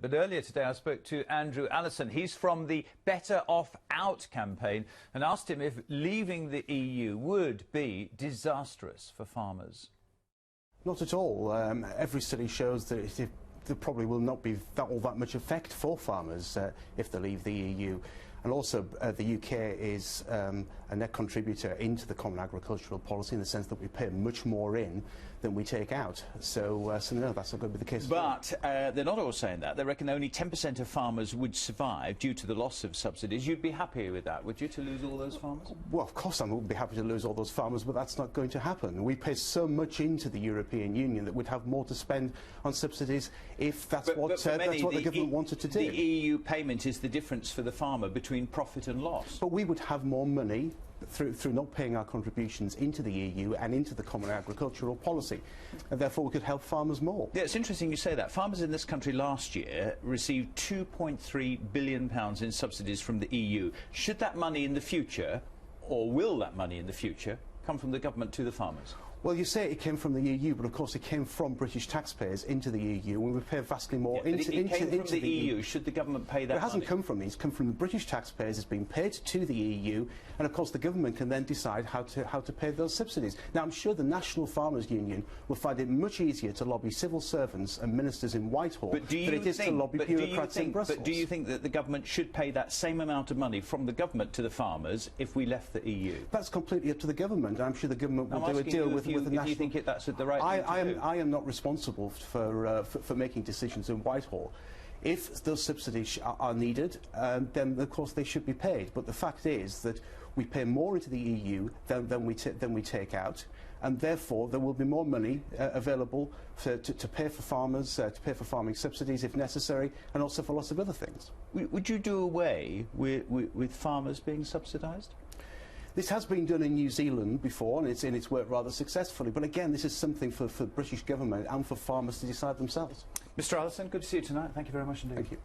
But earlier today I spoke to Andrew Allison. He's from the Better Off Out campaign and asked him if leaving the EU would be disastrous for farmers. Not at all. Every study shows that there probably will not be all that much effect for farmers if they leave the EU. And also the UK is a net contributor into the common agricultural policy in the sense that we pay much more in than we take out. So no, that's not going to be the case. But they're not all saying that. They reckon only 10% of farmers would survive due to the loss of subsidies. You'd be happy with that, would you, to lose all those farmers? Well, of course I would be happy to lose all those farmers, but that's not going to happen. We pay so much into the European Union that we'd have more to spend on subsidies if that's what the government wanted to do. The EU payment is the difference for the farmer between profit and loss. But we would have more money through not paying our contributions into the EU and into the common agricultural policy, and therefore we could help farmers more. Yeah, it's interesting you say that. Farmers in this country last year received £2.3 billion in subsidies from the EU. Should that money in the future, or will that money in the future, come from the government to the farmers? Well, you say it came from the EU, but of course it came from British taxpayers into the EU, and we pay vastly more into the EU. Should the government pay that money? It hasn't come from me. It's come from the British taxpayers. It's been paid to the EU, and of course the government can then decide how to pay those subsidies. Now, I'm sure the National Farmers Union will find it much easier to lobby civil servants and ministers in Whitehall than it is to lobby bureaucrats in Brussels. But do you think that the government should pay that same amount of money from the government to the farmers if we left the EU? That's completely up to the government. I'm sure the government will do a deal with the national... Do you think that's the right thing to do? I am not responsible for making decisions in Whitehall. If those subsidies are needed, then of course they should be paid. But the fact is that we pay more into the EU than we take out, and therefore there will be more money available to pay for farmers, to pay for farming subsidies if necessary, and also for lots of other things. Would you do away with farmers being subsidised? This has been done in New Zealand before, and it's worked rather successfully. But again, this is something for the British government and for farmers to decide themselves. Mr. Allison, good to see you tonight. Thank you very much indeed. Thank you.